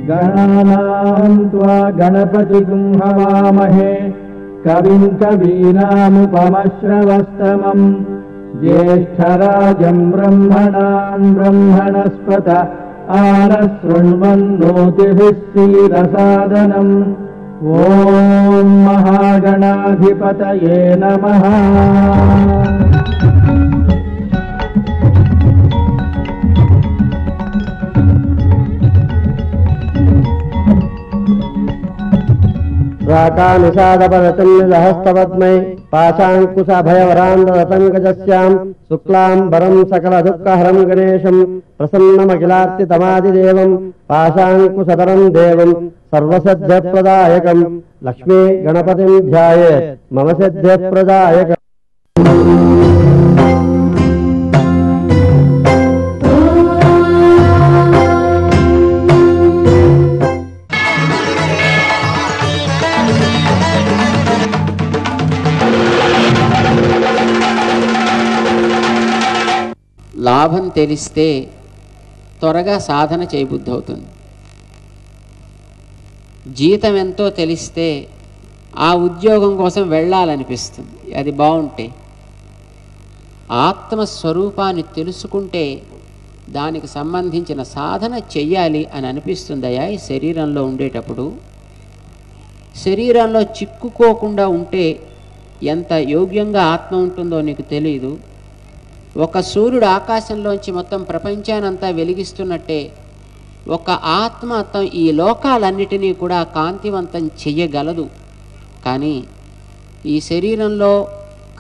गणानां त्वा गणपतिं हवामहे कविं कवीनामुपमश्रवस्तमं ज्येष्ठराजं ब्रह्मणां ब्रह्मणस्पत आनशृण्वन्नोतिभिः सीदसादनम् ॐ महागणाधिपतये नमः। राकानिषादपरतन्निदहस्तपद्मै पाशाङ्कुशभयवरान्दतङ्गजस्यां शुक्लाम्बरं सकलदुःखहरं गणेशं प्रसन्नमखिलार्तितमादिदेवं पाशाङ्कुशधरं देवं सर्वसिद्ध्यप्रदायकं लक्ष्मी गणपतिं ध्यायेत् मम सिद्ध्यप्रदायकम्। లాభం తెలిస్తే త్వరగా సాధన చేయబుద్ధి అవుతుంది. జీతం ఎంతో తెలిస్తే ఆ ఉద్యోగం కోసం వెళ్ళాలనిపిస్తుంది. అది బాగుంటే. ఆత్మస్వరూపాన్ని తెలుసుకుంటే దానికి సంబంధించిన సాధన చెయ్యాలి అని అనిపిస్తుందయ్యా. ఈ శరీరంలో ఉండేటప్పుడు శరీరంలో చిక్కుకోకుండా ఉంటే ఎంత యోగ్యంగా ఆత్మ ఉంటుందో నీకు తెలియదు. ఒక సూర్యుడు ఆకాశంలోంచి మొత్తం ప్రపంచానంతా వెలిగిస్తున్నట్టే ఒక ఆత్మ ఈ లోకాలన్నిటినీ కూడా కాంతివంతం చెయ్యగలదు. కానీ ఈ శరీరంలో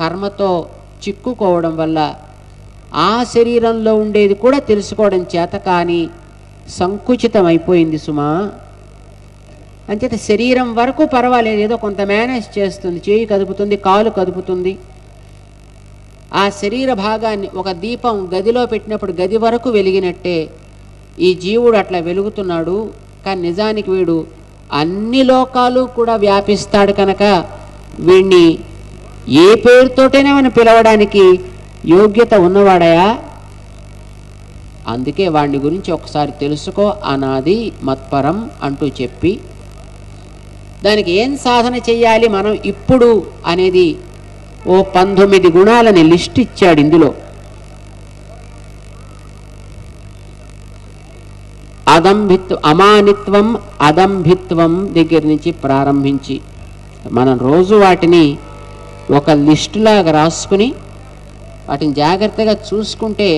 కర్మతో చిక్కుకోవడం వల్ల ఆ శరీరంలో ఉండేది కూడా తెలుసుకోవడం చేత కానీ సంకుచితమైపోయింది సుమా. అంచేత శరీరం వరకు పర్వాలేదు, ఏదో కొంత మేనేజ్ చేస్తుంది, చేయి కదుపుతుంది, కాలు కదుపుతుంది. ఆ శరీర భాగాన్ని ఒక దీపం గదిలో పెట్టినప్పుడు గది వరకు వెలిగినట్టే ఈ జీవుడు అట్లా వెలుగుతున్నాడు. కానీ నిజానికి వీడు అన్ని లోకాలు కూడా వ్యాపిస్తాడు కనుక వీడిని ఏ పేరుతోటైనా మనం పిలవడానికి యోగ్యత ఉన్నవాడయా. అందుకే వాడిని గురించి ఒకసారి తెలుసుకో, అనాది మత్పరం అంటూ చెప్పి దానికి ఏం సాధన చెయ్యాలి మనం ఇప్పుడు అనేది ఓ 19 గుణాలని లిస్ట్ ఇచ్చాడు. ఇందులో అమానిత్వం అదంభిత్వం దగ్గర నుంచి ప్రారంభించి మనం రోజు వాటిని ఒక లిస్టులాగా రాసుకుని వాటిని జాగ్రత్తగా చూసుకుంటే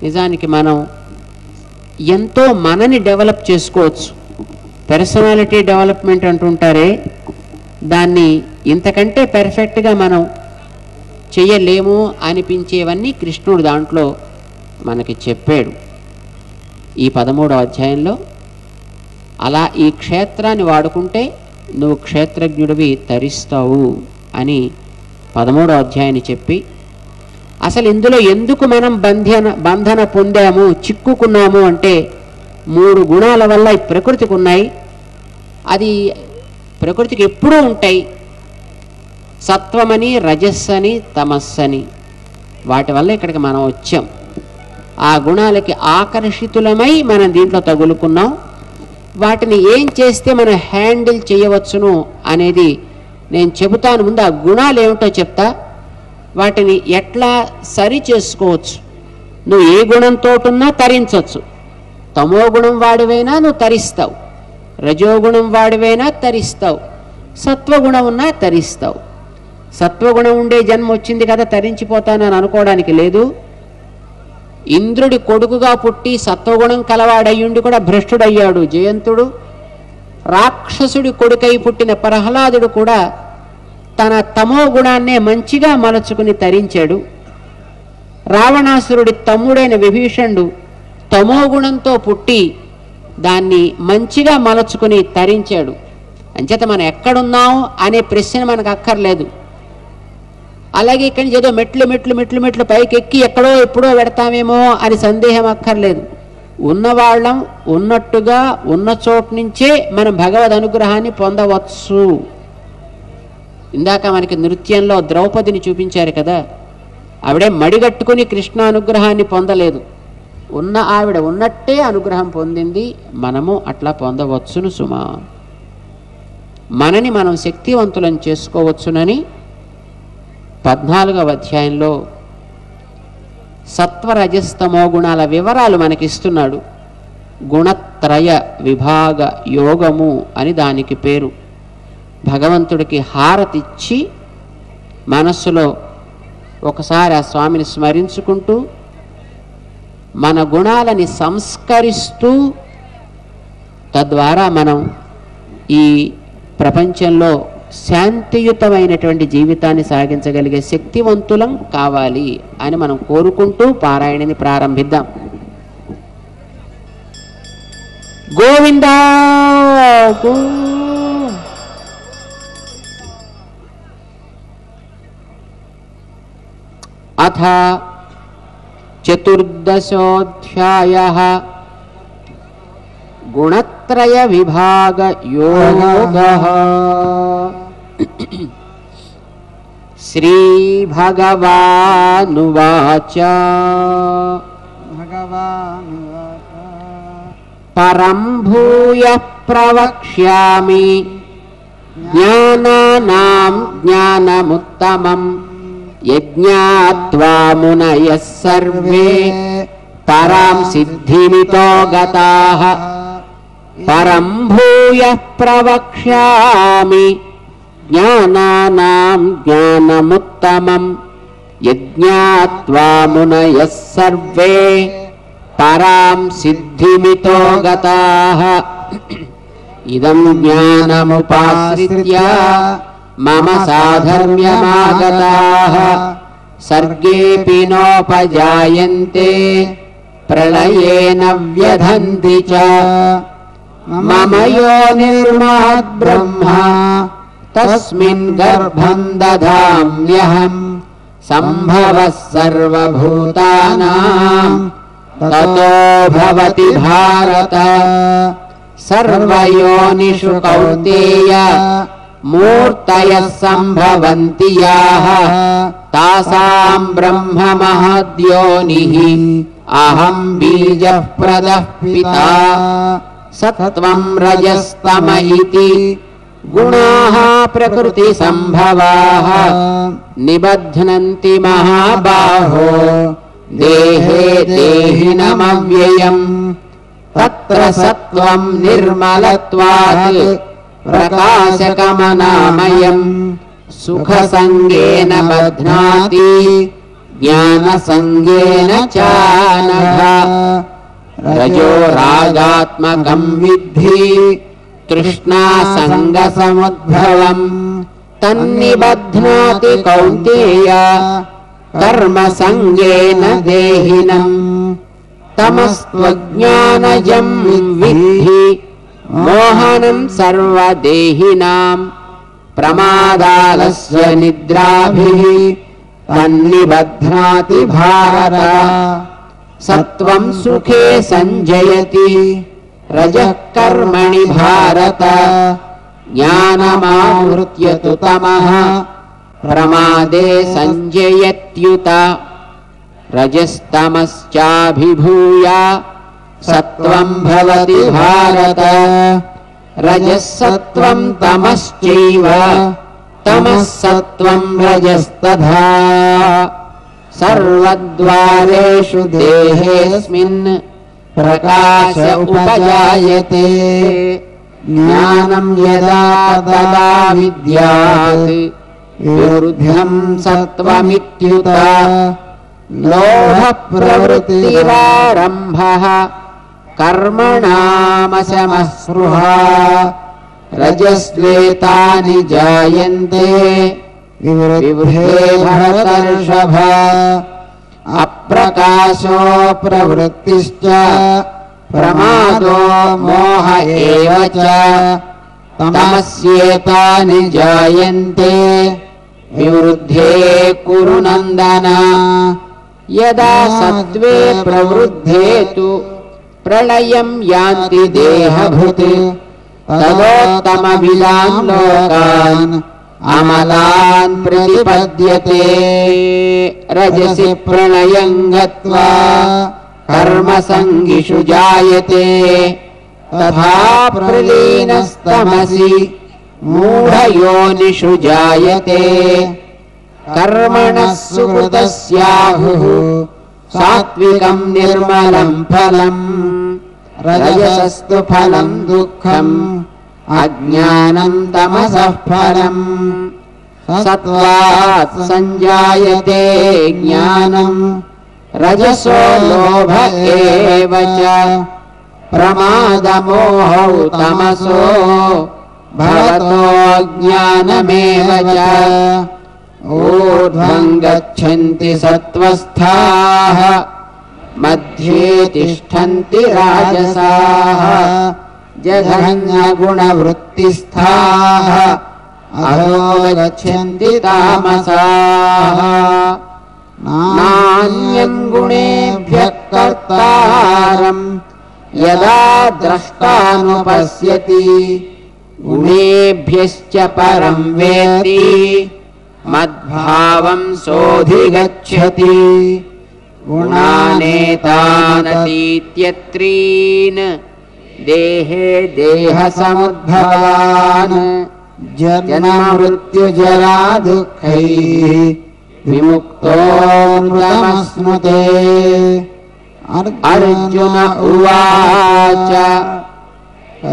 నిజానికి మనం ఎంతో మనని డెవలప్ చేసుకోవచ్చు. పర్సనాలిటీ డెవలప్మెంట్ అంటుంటారే, దాన్ని ఇంతకంటే పెర్ఫెక్ట్గా మనం చెయ్యలేము అనిపించేవన్నీ కృష్ణుడు దాంట్లో మనకి చెప్పాడు. ఈ 13వ అధ్యాయంలో అలా ఈ క్షేత్రాన్ని వాడుకుంటే నువ్వు క్షేత్రజ్ఞుడివి తరిస్తావు అని 13వ అధ్యాయాన్ని చెప్పి అసలు ఇందులో ఎందుకు మనం బంధన పొందాము, చిక్కుకున్నాము అంటే 3 గుణాల వల్ల ఈ ప్రకృతికి ఉన్నాయి. అది ప్రకృతికి ఎప్పుడూ ఉంటాయి. సత్వమని, రజస్సని, తమస్సని. వాటి వల్ల ఇక్కడికి మనం వచ్చాం. ఆ గుణాలకి ఆకర్షితులమై మనం దీంట్లో తగులుకున్నాం. వాటిని ఏం చేస్తే మనం హ్యాండిల్ చేయవచ్చును అనేది నేను చెబుతాను. ముందు ఆ గుణాలు ఏమిటో చెప్తా, వాటిని ఎట్లా సరి చేసుకోవచ్చు. నువ్వు ఏ గుణంతో ఉన్నా తరించవచ్చు. తమో గుణం వాడివైనా నువ్వు తరిస్తావు, రజోగుణం వాడివైనా తరిస్తావు, సత్వగుణం ఉన్నా తరిస్తావు. సత్వగుణం ఉండే జన్మ వచ్చింది కదా తరించిపోతానని అనుకోవడానికి లేదు. ఇంద్రుడి కొడుకుగా పుట్టి సత్వగుణం కలవాడయ్యుండి కూడా భ్రష్టుడయ్యాడు జయంతుడు. రాక్షసుడి కొడుకై పుట్టిన ప్రహ్లాదుడు కూడా తన తమో గుణాన్నే మంచిగా మలచుకుని తరించాడు. రావణాసురుడి తమ్ముడైన విభీషణుడు తమో గుణంతో పుట్టి దాన్ని మంచిగా మలచుకుని తరించాడు. అంచేత మనం ఎక్కడున్నాం అనే ప్రశ్న మనకు అక్కర్లేదు. అలాగే ఇక్కడి నుంచి ఏదో మెట్లు మెట్లు మెట్లు మెట్లు పైకి ఎక్కి ఎక్కడో ఎప్పుడో పెడతామేమో అని సందేహం అక్కర్లేదు. ఉన్నవాళ్ళం ఉన్నట్టుగా ఉన్న చోటు నుంచే మనం భగవద్ అనుగ్రహాన్ని పొందవచ్చు. ఇందాక మనకి నృత్యంలో ద్రౌపదిని చూపించారు కదా. ఆవిడే మడిగట్టుకుని కృష్ణ అనుగ్రహాన్ని పొందలేదు. ఉన్న ఆవిడ ఉన్నట్టే అనుగ్రహం పొందింది. మనము అట్లా పొందవచ్చును సుమా. మనని మనం శక్తివంతులను చేసుకోవచ్చునని 14వ అధ్యాయంలో సత్వరజస్తమో గుణాల వివరాలు మనకిస్తున్నాడు. గుణత్రయ విభాగ యోగము అని దానికి పేరు. భగవంతుడికి హారతిచ్చి మనస్సులో ఒకసారి ఆ స్వామిని స్మరించుకుంటూ మన గుణాలని సంస్కరిస్తూ తద్వారా మనం ఈ ప్రపంచంలో శాంతియుతమైనటువంటి జీవితాన్ని సాగించగలిగే శక్తివంతులం కావాలి అని మనం కోరుకుంటూ పారాయణని ప్రారంభిద్దాం. గోవిందా అథ చతుర్దశోऽధ్యాయః గుణత్రయ విభాగ యోగః. శ్రీ భగవానువాచ పరం భూయః ప్రవక్ష్యామి జ్ఞానానాం జ్ఞానముత్తమం యజ్ఞాత్వా మునయః సర్వే పరాం సిద్ధిమితో గతాః. పరం భూయః ప్రవక్ష్యామి జ్ఞానానాం జ్ఞానముత్తమం యజ్ఞాత్వా మునయః సర్వే పరాం సిద్ధిమితో గతాః. ఇదం జ్ఞానముపాశ్రిత్య మమ సాధర్మ్యమాగతాః సర్గేపి నోపజాయంతే ప్రళయేన వ్యధంతి చ. మమ యోనిర్మహద్ బ్రహ్మ తస్మిన్ గర్భం దధామ్యహం సంభవః సర్వభూతానాం తతో భవతి భారత. సర్వయోనిషు కౌంతేయ మూర్తయః సంభవంతి యాః తాసాం బ్రహ్మ మహద్యోనిః అహం బీజః ప్రదః పితా. సత్వం రజస్తమ ఇతి గుణాః ప్రకృతి సంభవాః నిబధ్నంతి మహాబాహో దేహే దేహినమవ్యయం. తత్ర సత్వం నిర్మలత్వాత్ ప్రకాశకమనామయం సుఖసంగేన బధ్నాతి జ్ఞానసంగేన చానఘ. రజో రాగాత్మకం విద్ధి తృష్ణాసంగసముద్భవం తన్నిబధ్నాతి కౌంతేయ కర్మసంగేన దేహినం. తమస్త్వజ్ఞానజం విద్ధి మోహనం సర్వదేహినాం ప్రమాదాలస్య నిద్రాభిః తన్నిబధ్నాతి భారత. సత్వం సుఖే సంజయతి రజః కర్మణి భారత. జ్ఞానమావృత్య తు తమః ప్రమాదే సంజయత్యుత. రజస్తమశ్చాభిభూయ సత్వం భవతి భారత. రజః సత్వం తమశ్చైవ తమః సత్వం రజస్తథా. సర్వద్వారేషు దేహేస్మిన్ ప్రకాశ ఉపజాయతే. జ్ఞానం యదా తదా విద్యాత్ వివృద్ధ్యం సత్వమిత్యుత. లోభ ప్రవృత్తిరారంభః కర్మణామశమస్పృహా. రజస్వేతాని జాయంతే వివృద్ధే భరతర్షభ. అప్రకాశో ప్రవృత్తిశ్చ ప్రమాదో మోహ ఏవ చ. తమస్యేతాని జాయంతే వివృద్ధే కురు నందన. యదా సత్వే ప్రవృద్ధే తు ప్రళయం యాంతి దేహభృత్ తదోత్తమవిదాన్ లోకాన్ అమలాన్ ప్రతిపద్యతే రజసి ప్రళయం గత్వా కర్మసంగిషు జాయతే తథా ప్రలీనస్తమసి మూఢయోనిషు జాయతే కర్మణః సుకృతస్యాహుః సాత్వికం నిర్మలం ఫలం రజసస్తు ఫలం దుఃఖం అజ్ఞానం తమసః ఫలం సత్వాత్ సంజాయతే జ్ఞానం రజసో లోభ ఏవ చ ప్రమాదమోహౌ తమసో భవతో జ్ఞానమేవ చ ఊర్ధ్వం గచ్చంతి సత్వస్థాః మధ్యే తిష్టంతి రాజసాః జఘన్యగుణవృత్తిస్థాః అధో గచ్చంతి తామసాః నాన్యం గుణేభ్యః కర్తారం యదా ద్రష్టానుపశ్యతి గుణేభ్యశ్చ పరం వేత్తి మద్భావం సోధిగచ్చతి గుణానేతానతీత్యత్రీన్ దేహే దేహ సముద్భవాన్ జన్మ మృత్యుజరా దుఃఖైః విముక్తో మృతమశ్నుతే అర్జున ఉవాచ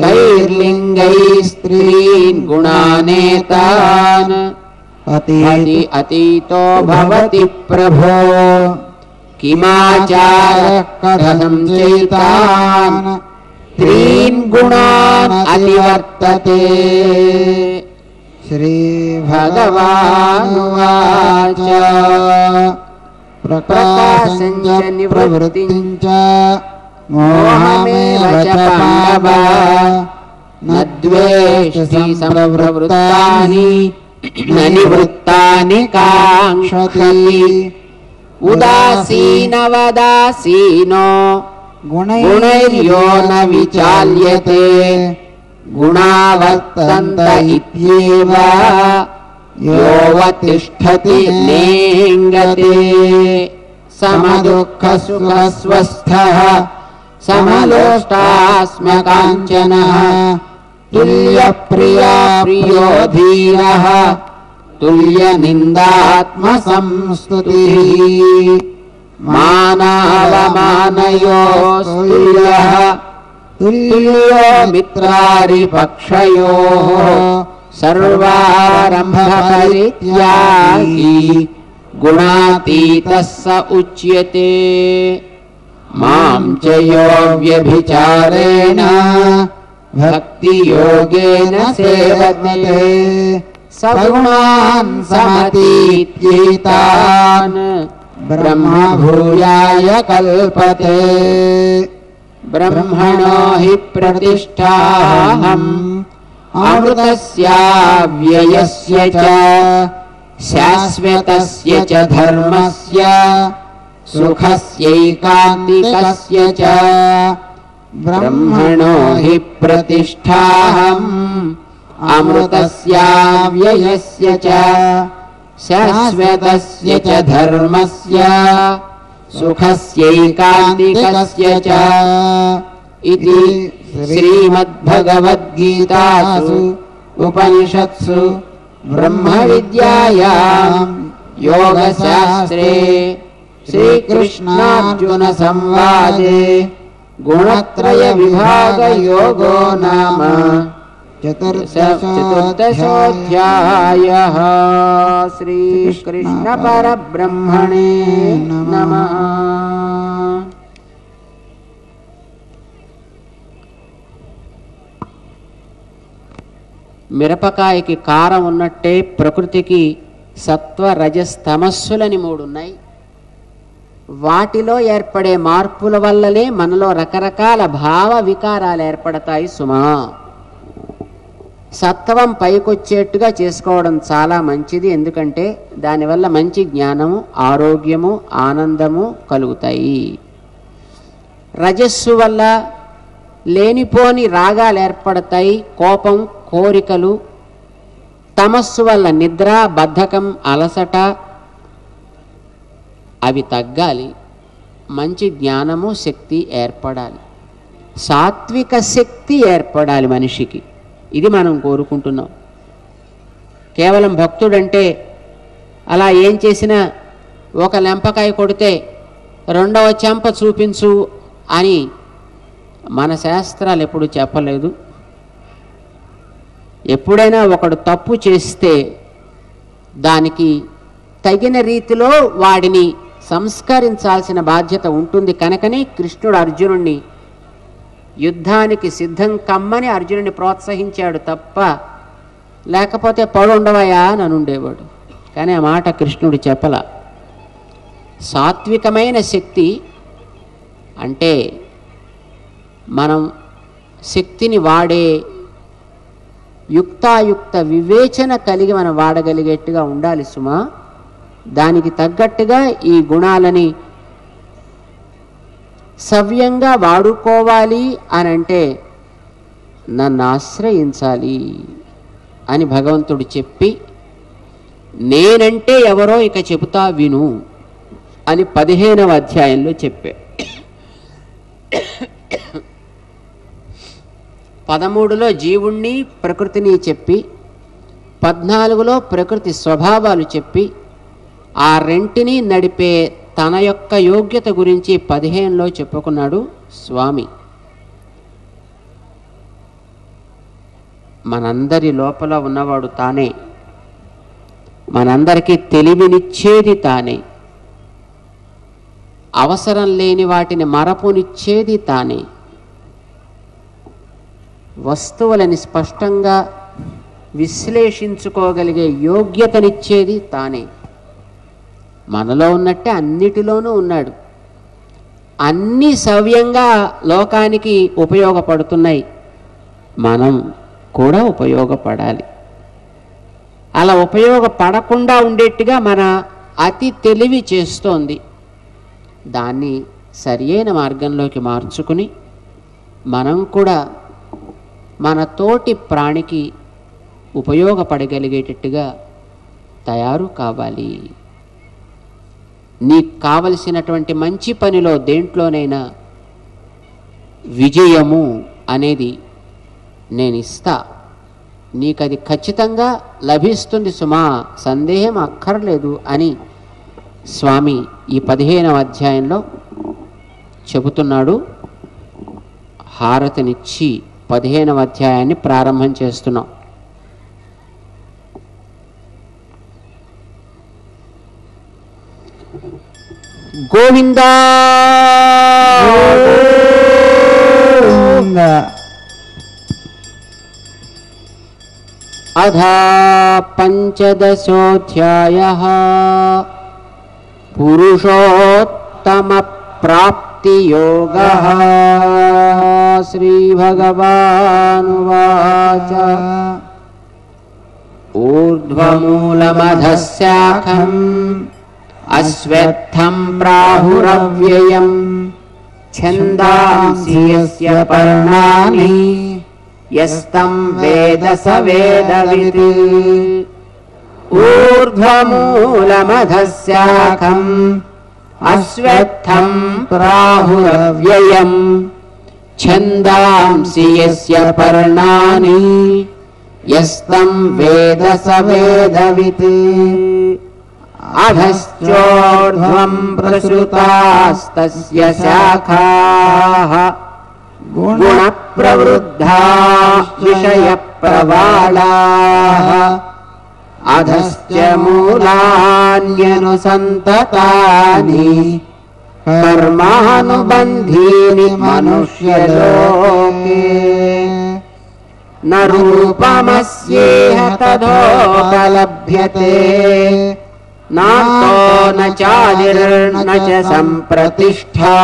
కైర్లింగైః స్త్రీన్ గుణానేతాన్ అతీతో భవతి ప్రభో కిమాచారః కథం చైతాన్ త్రీన్ గుణాన్ అతివర్తతే శ్రీ భగవానువాచ ప్రకాశం చ నివృత్తిం చ మోహమేవ చ పాండవ న ద్వేష్టి సంప్రవృత్తాని న నివృత్తాని కాంక్షతి ఉదాసీనవదాసీనో గుణైర్యో న విచాల్యతే గుణావర్తంత ఇత్యేవ యోవతిష్ఠతి నేంగతే సమదుఃఖసుఖస్వస్థః సమలోష్టాస్మ్యకాంచనః తుల్యప్రియా ప్రియో ధీరః తుల్యనిందాత్మసంస్తుతిః మానావమానయోస్తుల్యః తుల్యో మిత్రారిపక్షయోః సర్వారంభపరిత్యాగీ గుణాతీతః స ఉచ్యతే మాం చ యో వ్యభిచారేణ భక్తియోగేన సేవతే సగుణాన్ సమతీత్యేతాన్ బ్రహ్మభూయాయ కల్పతే బ్రహ్మణో హి ప్రతిష్ఠాహం అమృతస్య వ్యయస్య చ శాశ్వతస్య చ ధర్మస్య సుఖస్యైకాంతికస్య చ బ్రహ్మణో హి ప్రతిష్ఠాహం అమృతస్య వ్యయస్య చ శాశ్వతస్య చ ధర్మస్య సుఖస్యైకాంతికస్య చ ఇతి శ్రీమద్భగవద్గీతాసు ఉపనిషత్సు బ్రహ్మ విద్యాయాం యోగశాస్త్రే శ్రీకృష్ణార్జున సంవాదే గుణత్రయ విభాగ యోగో నామ చతుర్దశోऽధ్యాయః. శ్రీకృష్ణ పరబ్రహ్మణే నమః. మిరపకాయకి కారం ఉన్నట్టే ప్రకృతికి సత్వ రజస్తమస్సులని మూడు ఉన్నాయి. వాటిలో ఏర్పడే మార్పుల వల్లనే మనలో రకరకాల భావ వికారాలు ఏర్పడతాయి సుమా. సత్వం పైకొచ్చేట్టుగా చేసుకోవడం చాలా మంచిది. ఎందుకంటే దానివల్ల మంచి జ్ఞానము, ఆరోగ్యము, ఆనందము కలుగుతాయి. రజస్సు వల్ల లేనిపోని రాగాలు ఏర్పడతాయి, కోపం, కోరికలు, తమస్సు వల్ల నిద్ర, బద్ధకం, అలసట అవి తగ్గాలి. మంచి జ్ఞానము, శక్తి ఏర్పడాలి. సాత్విక శక్తి ఏర్పడాలి మనిషికి. ఇది మనం కోరుకుంటున్నాం. కేవలం భక్తుడంటే అలా ఏం చేసినా ఒక లెంపకాయ కొడితే రెండవ చెంప చూపించు అని మన శాస్త్రాలు ఎప్పుడు చెప్పలేదు. ఎప్పుడైనా ఒకడు తప్పు చేస్తే దానికి తగిన రీతిలో వాడిని సంస్కరించాల్సిన బాధ్యత ఉంటుంది. కనుకనే కృష్ణుడు అర్జునుడిని యుద్ధానికి సిద్ధం కమ్మని అర్జునుడిని ప్రోత్సహించాడు తప్ప లేకపోతే పడుండవయా అని అనుండేవాడు. కానీ ఆ మాట కృష్ణుడు చెప్పల. సాత్వికమైన శక్తి అంటే మనం శక్తిని వాడే యుక్తాయుక్త వివేచన కలిగి మనం వాడగలిగేట్టుగా ఉండాలి సుమా. దానికి తగ్గట్టుగా ఈ గుణాలని సవ్యంగా వాడుకోవాలి అని అంటే నన్ను ఆశ్రయించాలి అని భగవంతుడు చెప్పి, నేనంటే ఎవరో ఇక చెబుతా విను అని 15వ అధ్యాయంలో చెప్పా. 13లో జీవుణ్ణి, ప్రకృతిని చెప్పి, 14లో ప్రకృతి స్వభావాలు చెప్పి, ఆ రెంటిని నడిపే తన యొక్క యోగ్యత గురించి 15లో చెప్పుకున్నాడు స్వామి. మనందరి లోపల ఉన్నవాడు తానే, మనందరికీ తెలివినిచ్చేది తానే, అవసరం లేని వాటిని మరపునిచ్చేది తానే, వస్తువులని స్పష్టంగా విశ్లేషించుకోగలిగే యోగ్యతనిచ్చేది తానే. మనలో ఉన్నట్టే అన్నిటిలోనూ ఉన్నాడు. అన్నీ సవ్యంగా లోకానికి ఉపయోగపడుతున్నాయి. మనం కూడా ఉపయోగపడాలి. అలా ఉపయోగపడకుండా ఉండేట్టుగా మన అతి తెలివి చేస్తోంది. దాన్ని సరియైన మార్గంలోకి మార్చుకుని మనం కూడా మన తోటి ప్రాణికి ఉపయోగపడగలిగేటట్టుగా తయారు కావాలి. నీకు కావలసినటువంటి మంచి పనిలో దేంట్లోనైనా విజయము అనేది నేను ఇస్తా, నీకు అది ఖచ్చితంగా లభిస్తుంది సుమా, సందేహం అక్కర్లేదు అని స్వామి ఈ 15వ అధ్యాయంలో చెబుతున్నాడు. హారతినిచ్చి 15వ అధ్యాయాన్ని ప్రారంభం చేస్తున్నాం. గోవిందా అధా 15ోऽధ్యాయః పురుషోత్తమ ప్రాప్తి యోగః. శ్రీభగవానువాచ ఊర్ధ్వమూలమధశాఖం అశ్వత్థం ప్రాహురవ్యయం ఛందాంసి యస్య పర్ణాని యస్తం వేద స వేదవిత్. ఊర్ధ్వమూలమధశాఖం అశ్వత్థం ప్రాహురవ్యయం ఛందాంసి యస్య పర్ణాని యస్తం వేద స వేదవిత్. అధశ్చోర్ధ్వం ప్రసృతాస్తస్య శాఖాః గుణప్రవృద్ధా విషయప్రవాళాః. అధశ్చ మూలాన్యనుసంతతాని కర్మానుబంధీని మనుష్యలోకే. న రూపమస్యేహ తథోపలభ్యతే నాతో న చాదిర్న చ సంప్రతిష్ఠా.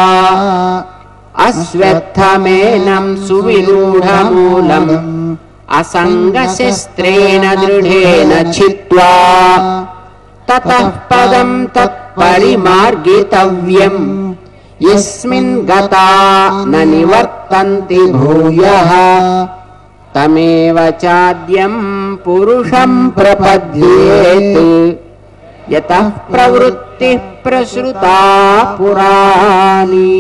అశ్వత్థమేనం సువిరూఢమూలం అసంగశస్త్రేణ దృఢేన చిత్వా తతః పదం తత్పరిమార్గితవ్యం యస్మిన్ గతా న నివర్తంతి భూయః. तमेव चाद्यं पुरुषं प्रपद्येत् यतः प्रवृत्तिः प्रसृता पुराणी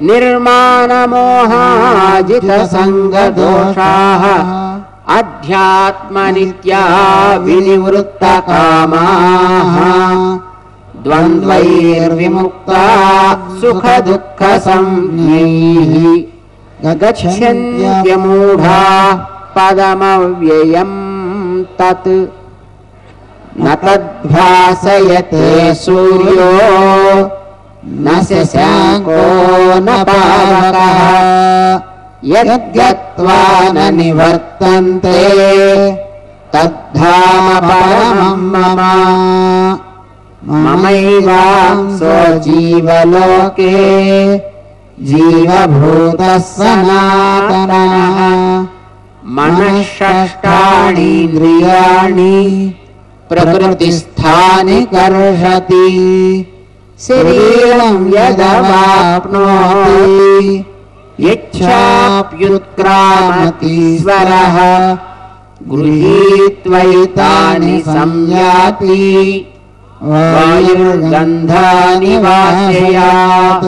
निर्मानमोहाजितसङ्गदोषाः अध्यात्मनित्या विनिवृत्तकामाः द्वन्द्वैर्विमुक्ता सुखदुःखसंज्ञैः गच्छन्त्यमूढा पदमव्ययम् तत् न तद्भासयते सूर्यो न शशाङ्को न पावकः यद्गत्वा न निवर्तन्ते तद्धाम परमं मम ममैवांसो जीवलोके जीवभूतः सनातनः मनः षष्ठानीन्द्रियाणि प्रकृतिस्थानि कर्षति शरीरं यदवाप्नोति यच्छाप्युत्क्रामतीश्वरः गृहीत्वैतानि संयाति वायुर्गन्धानि वासयात्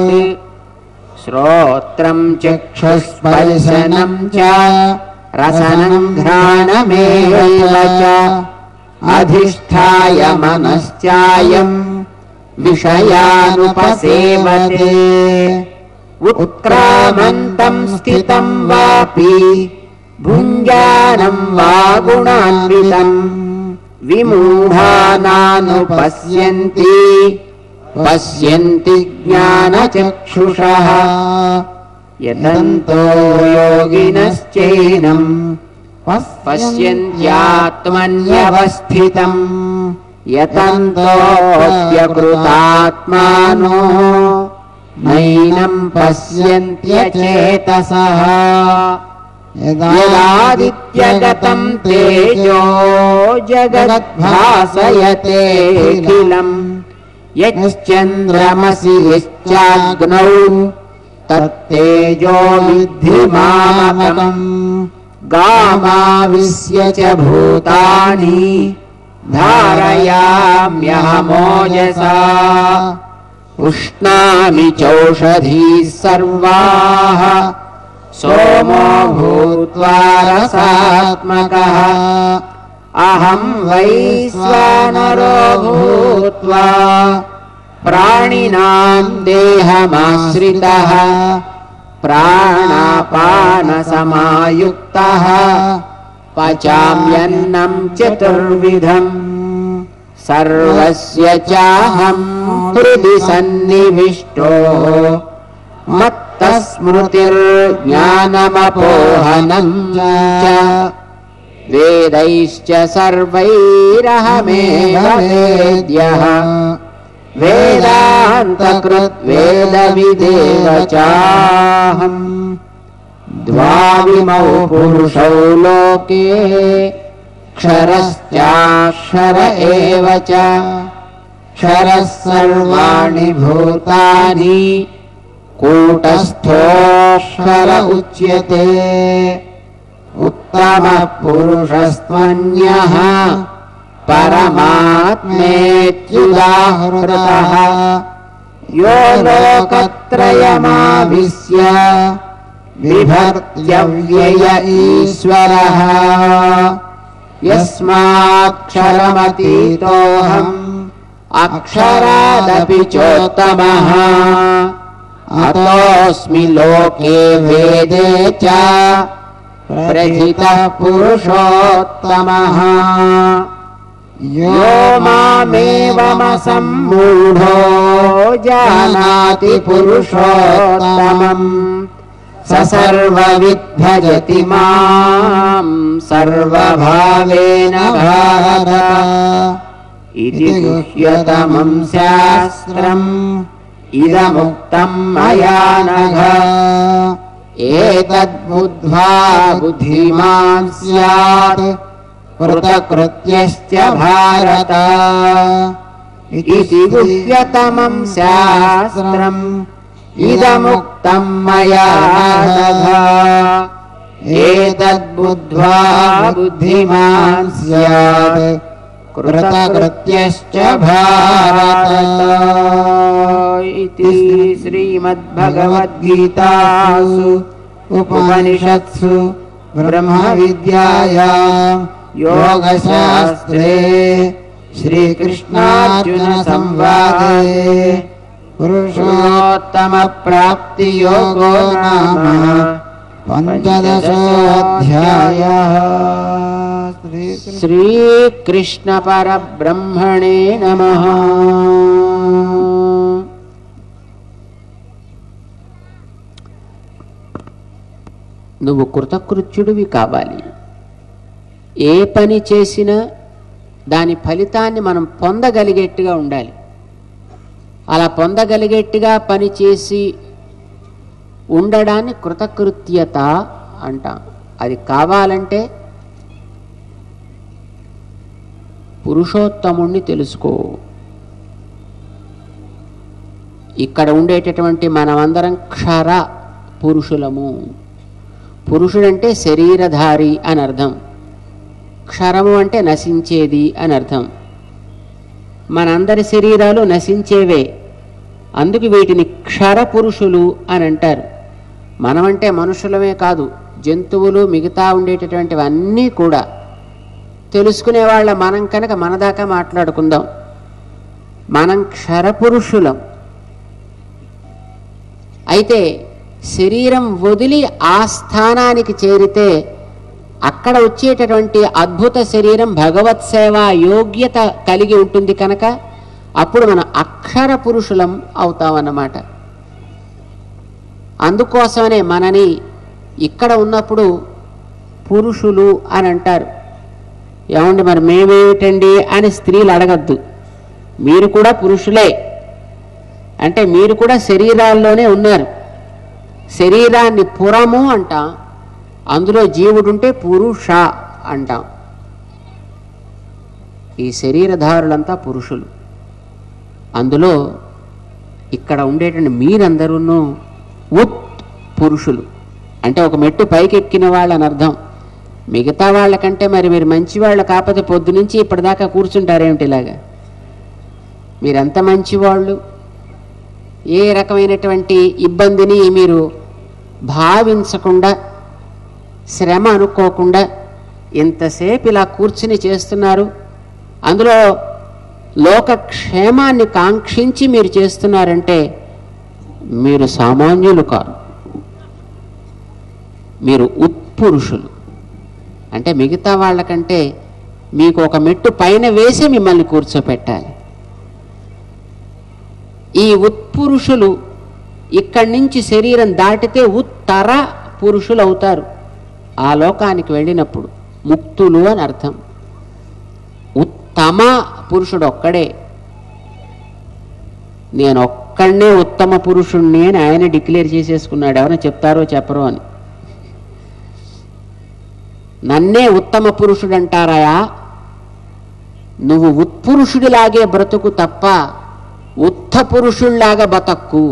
श्रोत्रं चक्षुस्पर्शनं च रसनं घ्राणमेव च अधिष्ठाय मनश्चायं विषयानुपसेवते उत्क्रामन्तं स्थितं वापि भुञ्जानं वा गुणान्वितम् विमूढानानुपश्यन्ति पश्यन्ति ज्ञानचक्षुषः यतन्तो योगिनश्चैनं पश्यन्त्यात्मन्यवस्थितम् यतन्तोऽप्यकृतात्मानो नैनं पश्यन्त्यचेतसः यदादित्यगतं तेजो जगद्भासयतेऽखिलम् यश्चन्द्रमसि यश्चाग्नौ तत्तेजो विद्धि मामकम् गामाविश्य च भूतानि धारयाम्यहमोजसा उष्णामि चौषधीः सर्वाः सोमो भूत्वा रसात्मकः अहं वैश्वानरो भूत्वा प्राणिनां देहमाश्रितः प्राणापानसमायुक्तः पचाम्यन्नं चतुर्विधम् सर्वस्य चाहं हृदि सन्निविष्टो मत्तस्मृतिर्ज्ञानमपोहनं च वेदैश्च सर्वैरहमेव वेद्यः वेदान्तकृत् वेदविदेव चाहम् द्वाविमौ पुरुषौ लोके क्षरश्चाक्षर एव च क्षरः सर्वाणि भूतानि कूटस्थोऽक्षर उच्यते उत्तमः पुरुषस्त्वन्यः परमात्मेत्युदाहृतः यो लोकत्रयमाविश्य बिभर्त्यव्यय ईश्वरः यस्माक्षरमतीतोऽहम् अक्षरादपि चोत्तमः अतोऽस्मि लोके वेदे च प्रथितः पुरुषोत्तमः यो मामेवमसम्मूढो जानाति पुरुषोत्तमम् स सर्वविद् भजति मां सर्वभावेन भारत इति गुह्यतमं शास्त्रम् इदमुक्तं मया नघ एतद्बुद्ध्वा बुद्धिमान् स्यात् कृतकृत्यश्च भारत इति गुह्यतमं शास्त्रम् इदमुक्तं मया नघ ఏతద్బుద్ధ్వా బుద్ధిమాన్ స్యాత్ కృతకృత్యశ్చ భారత ఇతి శ్రీమద్భగవద్గీతాసు ఉపనిషత్సు బ్రహ్మ విద్యాయాం యోగశాస్త్రే శ్రీకృష్ణార్జున సంవాదే పురుషోత్తమ ప్రాప్తి యోగో నామ పంచదశోऽధ్యాయః. శ్రీకృష్ణ పరబ్రహ్మణే నమః. నువ్వు కృతకృత్యుడివి కావాలి. ఏ పని చేసినా దాని ఫలితాన్ని మనం పొందగలిగేట్టుగా ఉండాలి. అలా పొందగలిగేట్టుగా పని చేసి ఉండడాన్ని కృతకృత్యత అంటాం. అది కావాలంటే పురుషోత్తముణ్ణి తెలుసుకో. ఇక్కడ ఉండేటటువంటి మనమందరం క్షర పురుషులము. పురుషుడంటే శరీరధారి అని అర్థం, క్షరము అంటే నశించేది అని అర్థం. మనందరి శరీరాలు నశించేవే, అందుకు వీటిని క్షర పురుషులు అని అంటారు. మనమంటే మనుషులమే కాదు, జంతువులు మిగతా ఉండేటటువంటివన్నీ కూడా. తెలుసుకునేవాళ్ళ మనం కనుక మన దాకా మాట్లాడుకుందాం. మనం క్షరపురుషులం. అయితే శరీరం వదిలి ఆ స్థానానికి చేరితే అక్కడ వచ్చేటటువంటి అద్భుత శరీరం భగవత్ సేవా యోగ్యత కలిగి ఉంటుంది కనుక అప్పుడు మనం అక్షర పురుషులం అవుతామన్నమాట. అందుకోసమనే మనని ఇక్కడ ఉన్నప్పుడు పురుషులు అని అంటారు. ఏమండి మరి మేమేమిటండి అని స్త్రీలు అడగద్దు. మీరు కూడా పురుషులే, అంటే మీరు కూడా శరీరాల్లోనే ఉన్నారు. శరీరాన్ని పురము అంటాం, అందులో జీవుడుంటే పురుష అంటాం. ఈ శరీరధారులంతా పురుషులు. అందులో ఇక్కడ ఉండేటువంటి మీరందరూ ఉత్ పురుషులు, అంటే ఒక మెట్టు పైకి ఎక్కిన వాళ్ళని అర్థం. మిగతా వాళ్ళకంటే మరి మీరు మంచివాళ్ళు కాకపోతే పొద్దు నుంచి ఇప్పటిదాకా కూర్చుంటారేమిటి ఇలాగా? మీరెంత మంచివాళ్ళు, ఏ రకమైనటువంటి ఇబ్బందిని మీరు భావించకుండా, శ్రమ అనుకోకుండా ఎంతసేపు ఇలా కూర్చుని చేస్తున్నారు. అందులో లోకక్షేమాన్ని కాంక్షించి మీరు చేస్తున్నారంటే మీరు సామాన్యులు కాదు, మీరు ఉత్పురుషులు. అంటే మిగతా వాళ్ళకంటే మీకు ఒక మెట్టు పైన వేసి మిమ్మల్ని కూర్చోపెట్టాలి. ఈ ఉత్పురుషులు ఇక్కడి నుంచి శరీరం దాటితే ఉత్తర పురుషులు అవుతారు. ఆ లోకానికి వెళ్ళినప్పుడు ముక్తులు అని అర్థం. ఉత్తమ పురుషుడు ఒక్కడే. నేను ఒక్కడనే ఉత్తమ పురుషుణ్ణి అని ఆయన డిక్లేర్ చేసేసుకున్నాడు. ఎవరైనా చెప్తారో చెప్పరో అని. నన్నే ఉత్తమ పురుషుడు అంటారాయా? నువ్వు ఉత్పురుషుడిలాగే బ్రతుకు తప్ప ఉత్త పురుషుల్లాగా బతక్కు.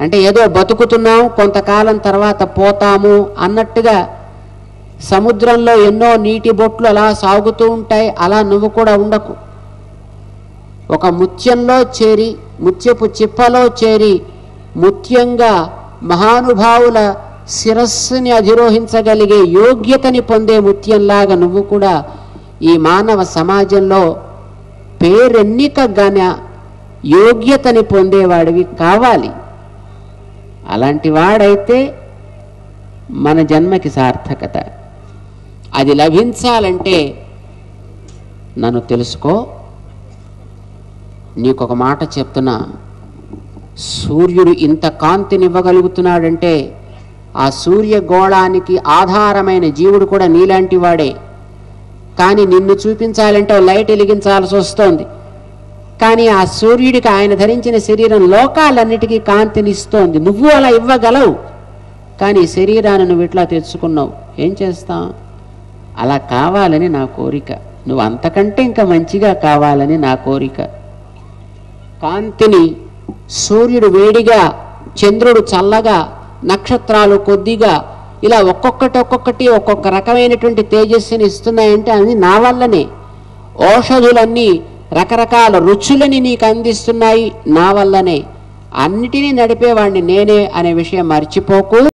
అంటే ఏదో బతుకుతున్నాం, కొంతకాలం తర్వాత పోతాము అన్నట్టుగా సముద్రంలో ఎన్నో నీటి బొట్లు అలా సాగుతూ ఉంటాయి. అలా నువ్వు కూడా ఉండకు. ఒక ముత్యంలో చేరి, ముత్యపు చిప్పలో చేరి, ముత్యంగా మహానుభావుల శిరస్సుని అధిరోహించగలిగే యోగ్యతని పొందే ముత్యంలాగా నువ్వు కూడా ఈ మానవ సమాజంలో పేరెన్నికగాన యోగ్యతని పొందేవాడివి కావాలి. అలాంటి వాడైతే మన జన్మకి సార్థకత. అది లభించాలంటే నన్ను తెలుసుకో. నీకొక మాట చెప్తున్నా, సూర్యుడు ఇంత కాంతినివ్వగలుగుతున్నాడంటే ఆ సూర్యగోళానికి ఆధారమైన జీవుడు కూడా నీలాంటి వాడే. కానీ నిన్ను చూపించాలంటే లైట్ వెలిగించాల్సి వస్తోంది. కానీ ఆ సూర్యుడికి ఆయన ధరించిన శరీరం లోకాలన్నిటికీ కాంతినిస్తోంది. నువ్వు అలా ఇవ్వగలవు, కానీ శరీరాన్ని నువ్వు ఇట్లా తెచ్చుకున్నావు. ఏం చేస్తాం? అలా కావాలని నా కోరిక. నువ్వు అంతకంటే ఇంకా మంచిగా కావాలని నా కోరిక. కాంతిని సూర్యుడు వేడిగా, చంద్రుడు చల్లగా, నక్షత్రాలు కొద్దిగా, ఇలా ఒక్కొక్కటి ఒక్కొక్క రకమైనటువంటి తేజస్సుని ఇస్తున్నాయంటే అది నా వల్లనే. ఔషధులన్నీ రకరకాల రుచులని నీకు అందిస్తున్నాయి నా వల్లనే. అన్నిటినీ నడిపేవాడిని నేనే అనే విషయం మర్చిపోకు.